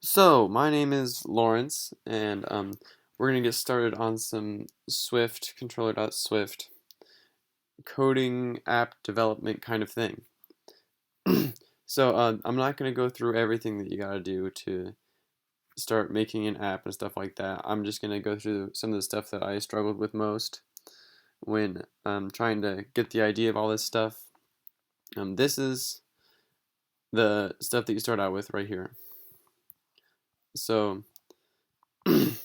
So, my name is Lawrence, and we're going to get started on some Swift, controller.swift coding app development kind of thing. So, I'm not going to go through everything that you got to do to start making an app and stuff like that. I'm just going to go through some of the stuff that I struggled with most when trying to get the idea of all this stuff. This is the stuff that you start out with right here. So, you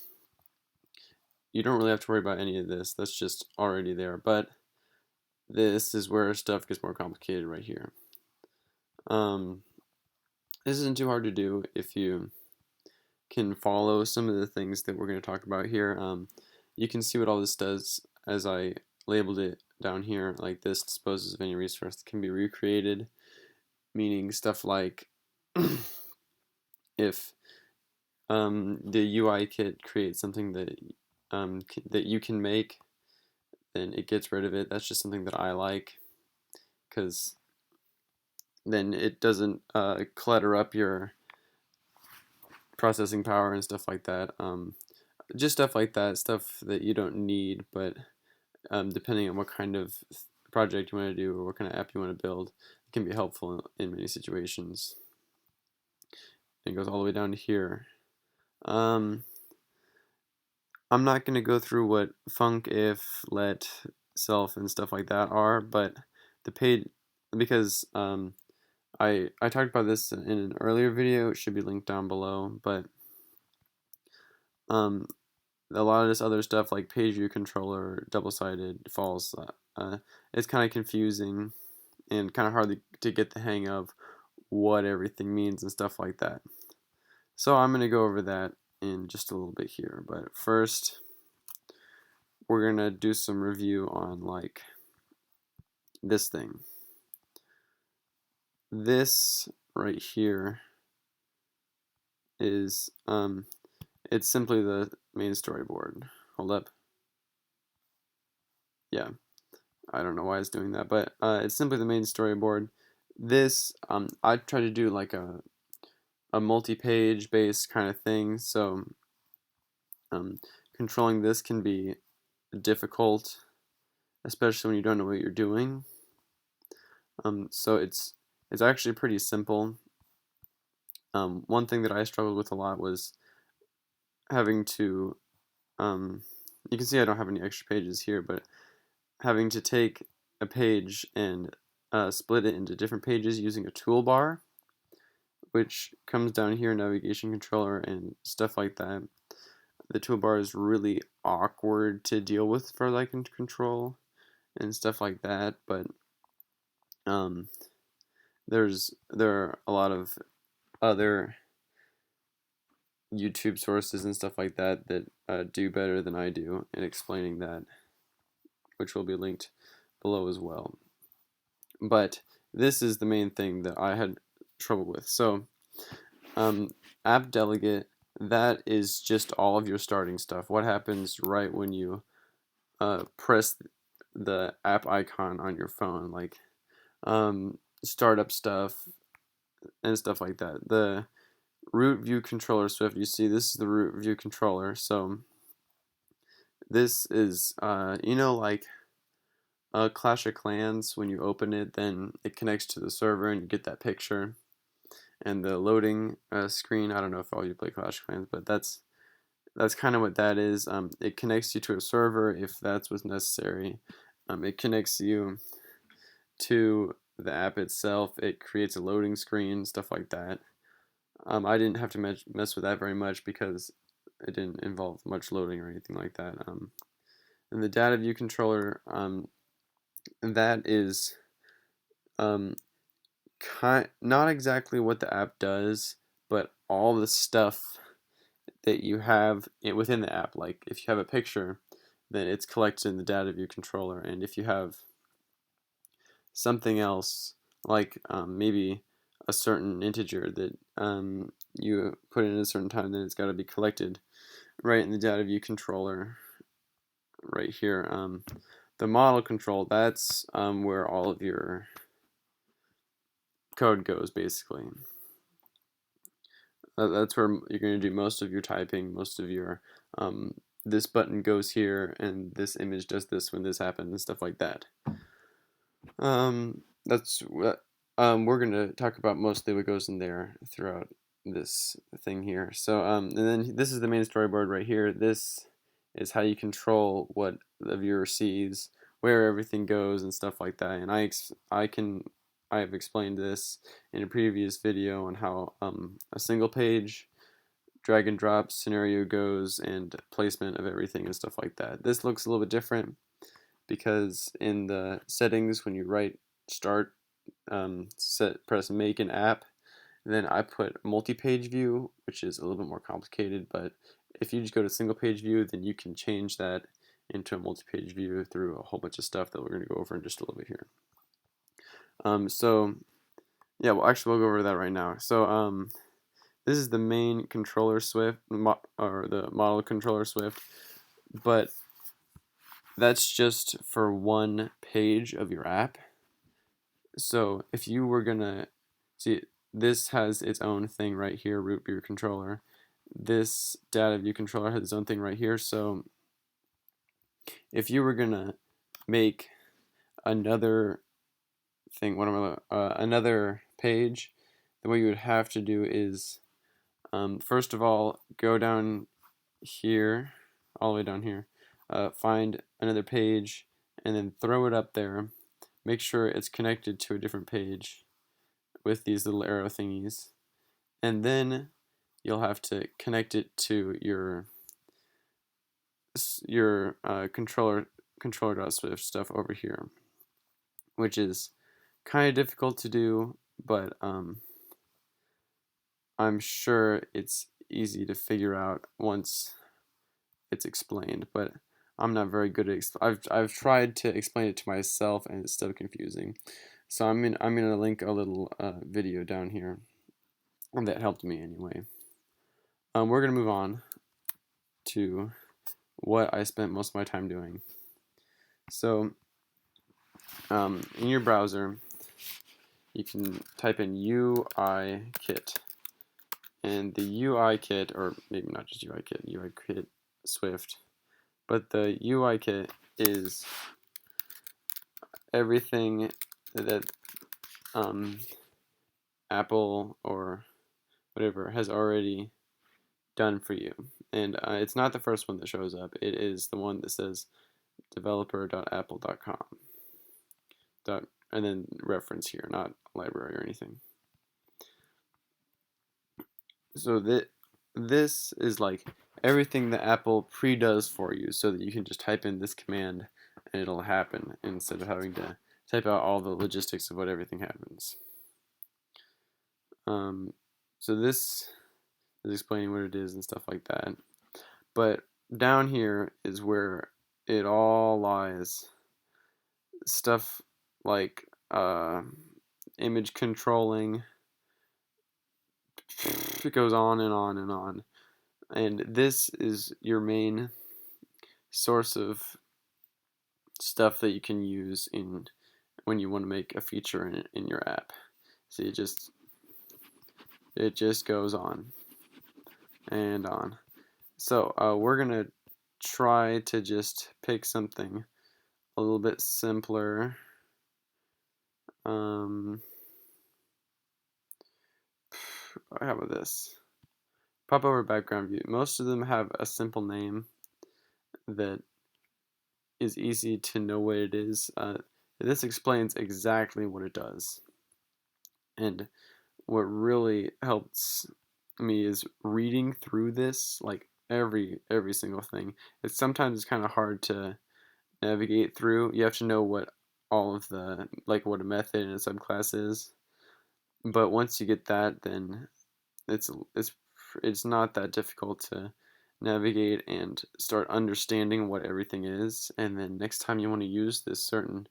don't really have to worry about any of this. That's just already there. But this is where stuff gets more complicated right here. Um, this isn't too hard to do if you can follow some of the things that we're going to talk about here. You can see what all this does as I labeled it down here. Like, this disposes of any resource that can be recreated, meaning stuff like if the UIKit creates something that you can make, then it gets rid of it. That's just something that I like, because then it doesn't clutter up your processing power and stuff like that. Just stuff like that, stuff that you don't need, but depending on what kind of project you want to do or what kind of app you want to build, it can be helpful in many situations. It goes all the way down to here. I'm not going to go through what func, if, let, self, and stuff like that are, but the page, because I talked about this in an earlier video. It should be linked down below, but a lot of this other stuff like page view controller, double-sided, false, it's kind of confusing and kind of hard to get the hang of what everything means and stuff like that. So I'm going to go over that in just a little bit here, but first we're going to do some review on like this thing. This right here is it's simply the main storyboard. Hold up. Yeah, I don't know why it's doing that, but it's simply the main storyboard. This I try to do like a multi-page based kind of thing, so controlling this can be difficult, especially when you don't know what you're doing. So it's actually pretty simple. One thing that I struggled with a lot was having to you can see I don't have any extra pages here, but having to take a page and split it into different pages using a toolbar, which comes down here, navigation controller and stuff like that. The toolbar is really awkward to deal with for like control and stuff like that, but um, there are a lot of other YouTube sources and stuff like that that do better than I do in explaining that, which will be linked below as well. But this is the main thing that I had trouble with. So app delegate, that is just all of your starting stuff. What happens right when you press the app icon on your phone, like startup stuff and stuff like that. The root view controller Swift, you see this is the root view controller. So this is like Clash of Clans. When you open it, then it connects to the server and you get that picture and the loading screen. I don't know if all you play Clash of Clans, but that's kind of what that is. It connects you to a server if that's what's necessary. It connects you to the app itself. It creates a loading screen, stuff like that. I didn't have to mess with that very much because it didn't involve much loading or anything like that. And the data view controller, that is not exactly what the app does, but all the stuff that you have within the app. Like if you have a picture, then it's collected in the data view controller, and if you have something else, like maybe a certain integer that you put in at a certain time, then it's got to be collected right in the data view controller right here. The model control, that's where all of your code goes basically. That's where you're going to do most of your typing, most of your this button goes here and this image does this when this happens and stuff like that. That's what we're going to talk about mostly what goes in there throughout this thing here. So and then this is the main storyboard right here. This is how you control what the viewer sees, where everything goes and stuff like that. And I have explained this in a previous video on how a single page drag and drop scenario goes and placement of everything and stuff like that. This looks a little bit different because in the settings when you write start press make an app, then I put multi-page view, which is a little bit more complicated, but if you just go to single page view, then you can change that into a multi-page view through a whole bunch of stuff that we're going to go over in just a little bit here. So yeah, well actually we'll go over that right now. So this is the main controller Swift, or the model controller Swift, but that's just for one page of your app. So if you were gonna see, this has its own thing right here, root view controller. This data view controller has its own thing right here. So if you were gonna make another thing, another page, then what you would have to do is first of all go down here, all the way down here, find another page, and then throw it up there. Make sure it's connected to a different page with these little arrow thingies, and then you'll have to connect it to your controller.swift stuff over here, which is kind of difficult to do, but I'm sure it's easy to figure out once it's explained. But I'm not very good at I've tried to explain it to myself and it's still confusing. So I'm gonna link a little video down here that helped me anyway. We're gonna move on to what I spent most of my time doing. So in your browser, you can type in UIKit, and the UIKit, or maybe not just UIKit Swift, but the UIKit is everything that Apple or whatever has already done for you. And it's not the first one that shows up. It is the one that says developer.apple.com. And then reference here, not library or anything. So this is like everything that Apple pre-does for you, so that you can just type in this command and it'll happen instead of having to type out all the logistics of what everything happens. So this is explaining what it is and stuff like that. But down here is where it all lies. Stuff like image controlling. It goes on and on and on. And this is your main source of stuff that you can use when you want to make a feature in your app. So it just goes on and on. So we're gonna try to just pick something a little bit simpler. How about this? Pop over background view. Most of them have a simple name that is easy to know what it is. This explains exactly what it does. And what really helps me is reading through this, like every single thing. Sometimes it's kind of hard to navigate through. You have to know what all of the, like what a method and a subclass is. But once you get that, then it's not that difficult to navigate and start understanding what everything is. And then next time you want to use this certain,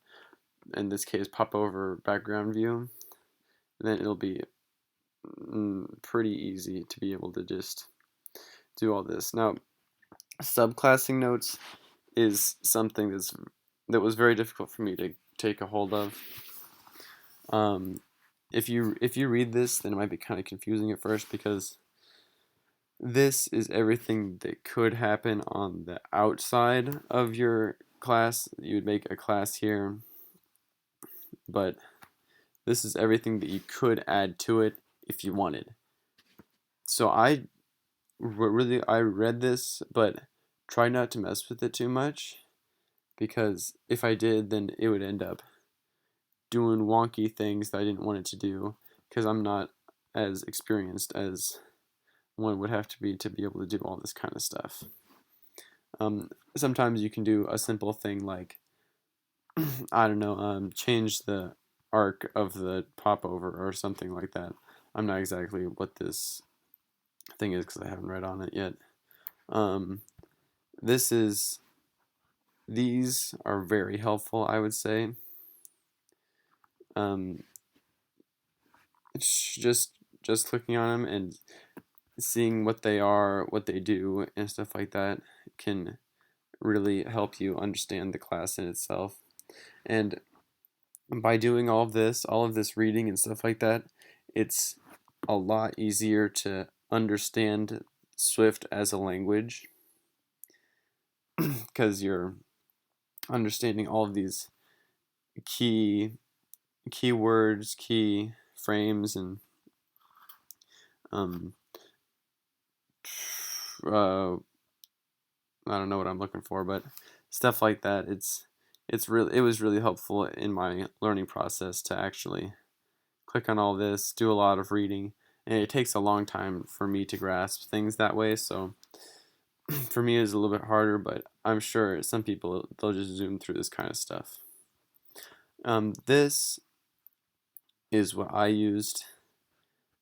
in this case, pop over background view, then it'll be pretty easy to be able to just do all this. Now, subclassing notes is something that was very difficult for me to take a hold of. If you read this, then it might be kind of confusing at first because this is everything that could happen on the outside of your class. You would make a class here, but this is everything that you could add to it if you wanted. So I read this, but try not to mess with it too much, because if I did, then it would end up doing wonky things that I didn't want it to do, because I'm not as experienced as one would have to be able to do all this kind of stuff. Sometimes you can do a simple thing like, I don't know, change the arc of the popover or something like that. I'm not exactly what this thing is because I haven't read on it yet. Um, this is these are very helpful, I would say. Um, just clicking on them and seeing what they are, what they do, and stuff like that can really help you understand the class in itself. And by doing all of this reading and stuff like that, it's a lot easier to understand Swift as a language because you're understanding all of these key keywords, key frames, and um, I don't know what I'm looking for, but stuff like that. It was really helpful in my learning process to actually click on all this, do a lot of reading, and it takes a long time for me to grasp things that way. So for me, it's a little bit harder, but I'm sure some people they'll just zoom through this kind of stuff. This is what I used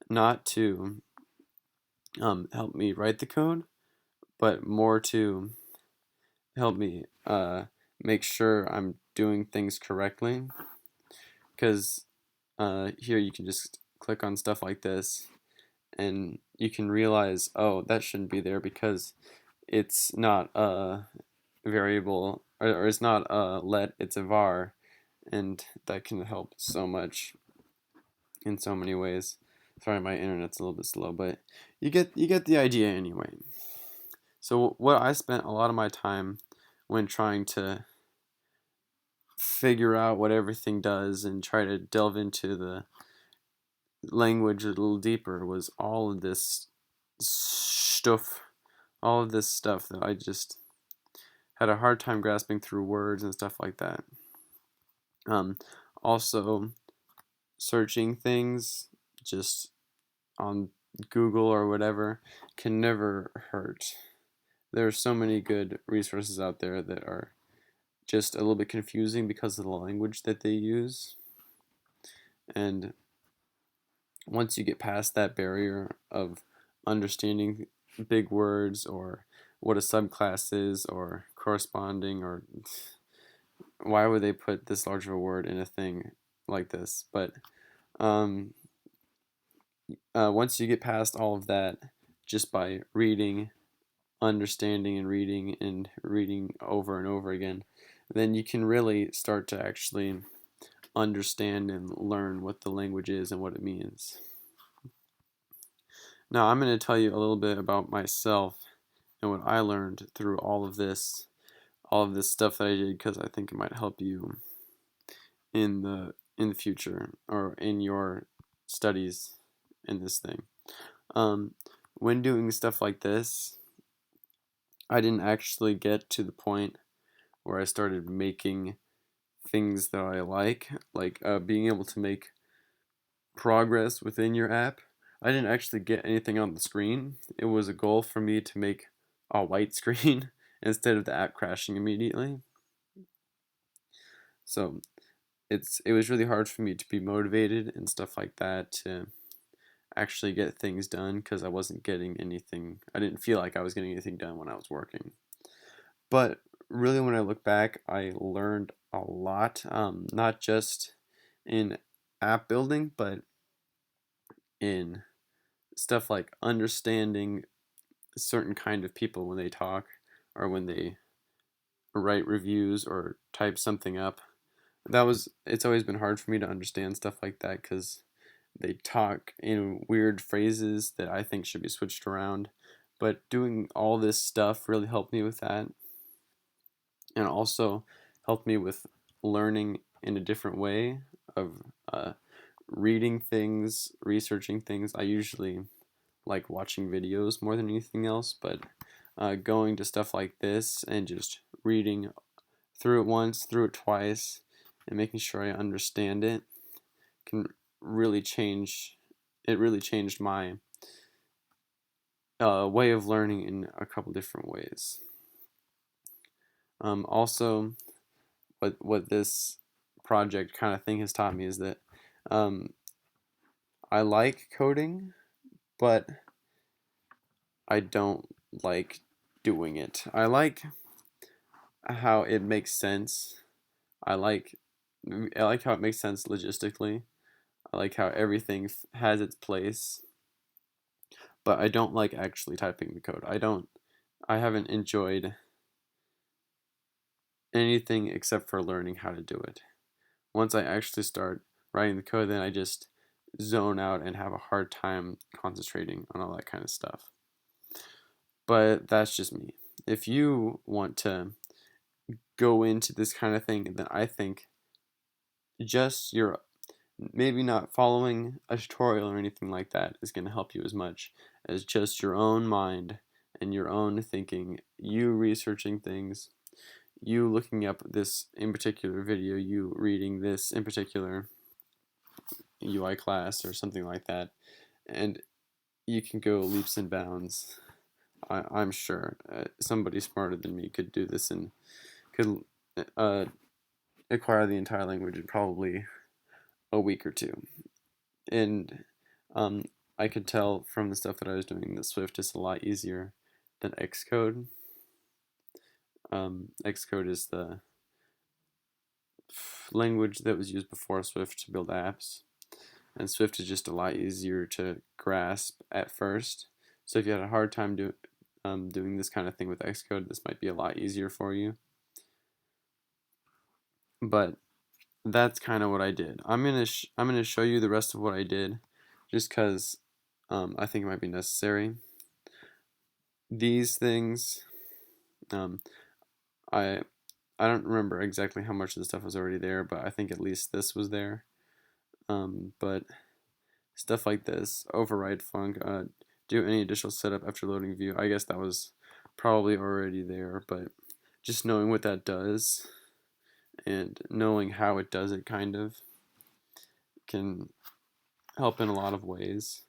not to help me write the code, but more to help me make sure I'm doing things correctly. Because here you can just click on stuff like this, and you can realize, oh, that shouldn't be there because it's not a variable, or it's not a let, it's a var, and that can help so much in so many ways. Sorry, my internet's a little bit slow, but you get the idea anyway. So what I spent a lot of my time when trying to figure out what everything does and try to delve into the language a little deeper was all of this stuff, all of this stuff that I just had a hard time grasping through words and stuff like that. Um, Also, searching things just on Google or whatever can never hurt. There are so many good resources out there that are just a little bit confusing because of the language that they use. And once you get past that barrier of understanding big words or what a subclass is or corresponding, or why would they put this large of a word in a thing like this, but um, once you get past all of that just by reading, understanding, and reading over and over again, then you can really start to actually understand and learn what the language is and what it means. Now, I'm going to tell you a little bit about myself and what I learned through all of this stuff that I did, because I think it might help you in the future or in your studies in this thing. When doing stuff like this, I didn't actually get to the point where I started making things that I like being able to make progress within your app. I didn't actually get anything on the screen. It was a goal for me to make a white screen instead of the app crashing immediately. So it was really hard for me to be motivated and stuff like that to actually get things done because I wasn't getting anything. I didn't feel like I was getting anything done when I was working. But really, when I look back, I learned a lot, not just in app building, but in stuff like understanding certain kind of people when they talk or when they write reviews or type something up. It's always been hard for me to understand stuff like that because they talk in weird phrases that I think should be switched around. But doing all this stuff really helped me with that, and also helped me with learning in a different way of reading things, researching things. I usually like watching videos more than anything else, but going to stuff like this and just reading through it once, through it twice, and making sure I understand it can really change. It really changed my way of learning in a couple different ways. Also, what this project kind of thing has taught me is that um, I like coding, but I don't like doing it. I like how it makes sense. I like I like how it makes sense logistically. I like how everything has its place, but I don't like actually typing the code. I haven't enjoyed anything except for learning how to do it. Once I actually start writing the code, then I just zone out and have a hard time concentrating on all that kind of stuff. But that's just me. If you want to go into this kind of thing, then I think just your maybe not following a tutorial or anything like that is going to help you as much as just your own mind and your own thinking, you researching things, you looking up this in particular video, you reading this in particular UI class or something like that, and you can go leaps and bounds. I'm sure somebody smarter than me could do this and could uh, acquire the entire language in probably a week or two. And um, I could tell from the stuff that I was doing that Swift is a lot easier than Xcode. Xcode is the language that was used before Swift to build apps, and Swift is just a lot easier to grasp at first. So if you had a hard time doing this kind of thing with Xcode, this might be a lot easier for you. But that's kind of what I did. I'm gonna show you the rest of what I did, just because I think it might be necessary. These things, um, I I don't remember exactly how much of the stuff was already there, but I think at least this was there. But stuff like this, override func, do any additional setup after loading view. I guess that was probably already there, but just knowing what that does and knowing how it does it kind of can help in a lot of ways.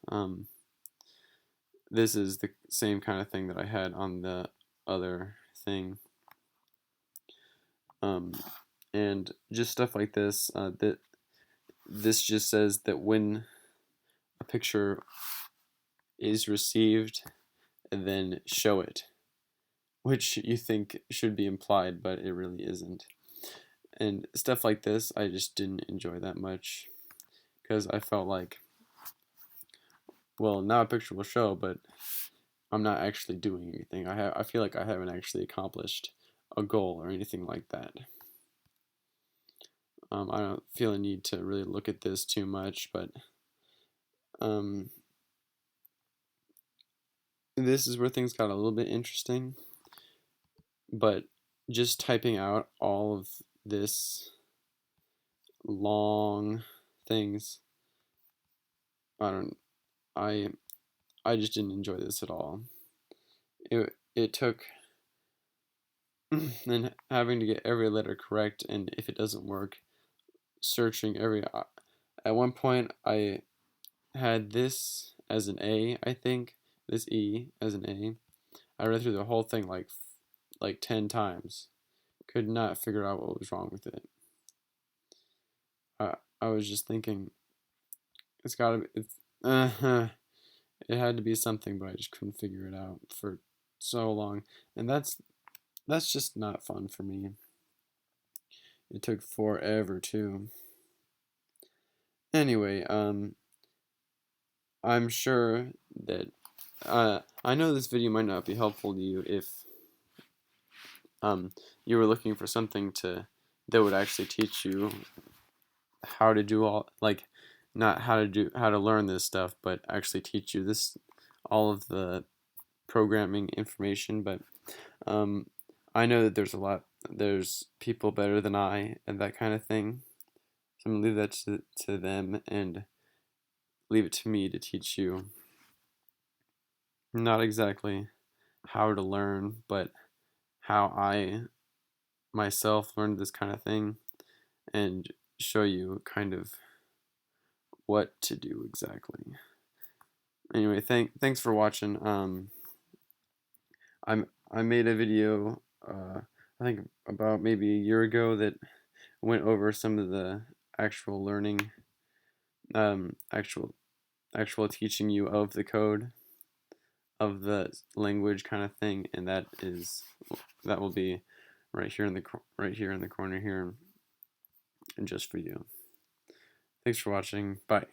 This is the same kind of thing that I had on the other thing. And just stuff like this, that this just says that when a picture is received, and then show it, which you think should be implied, but it really isn't. And stuff like this, I just didn't enjoy that much because I felt like, well, now a picture will show, but I'm not actually doing anything. I feel like I haven't actually accomplished a goal or anything like that. I don't feel a need to really look at this too much, but this is where things got a little bit interesting. But just typing out all of this long things, I don't, I, I just didn't enjoy this at all. It took and having to get every letter correct, and if it doesn't work, searching every. At one point, I had this as an A, I think, this E as an A. I read through the whole thing like 10 times. Could not figure out what was wrong with it. I was just thinking, it's gotta be, it had to be something, but I just couldn't figure it out for so long. And that's just not fun for me. It took forever too. Anyway, I'm sure that I know this video might not be helpful to you if you were looking for something that would actually teach you how to do all, like, not how to learn this stuff, but actually teach you all of the programming information, but I know that there's people better than I and that kind of thing. So I'm gonna leave that to them and leave it to me to teach you not exactly how to learn, but how I myself learned this kind of thing and show you kind of what to do exactly. Anyway, thanks for watching. I made a video I think about maybe a year ago that went over some of the actual learning, um, actual actual teaching you of the code of the language kind of thing, and that will be right here in the corner here, and just for you. Thanks for watching. Bye.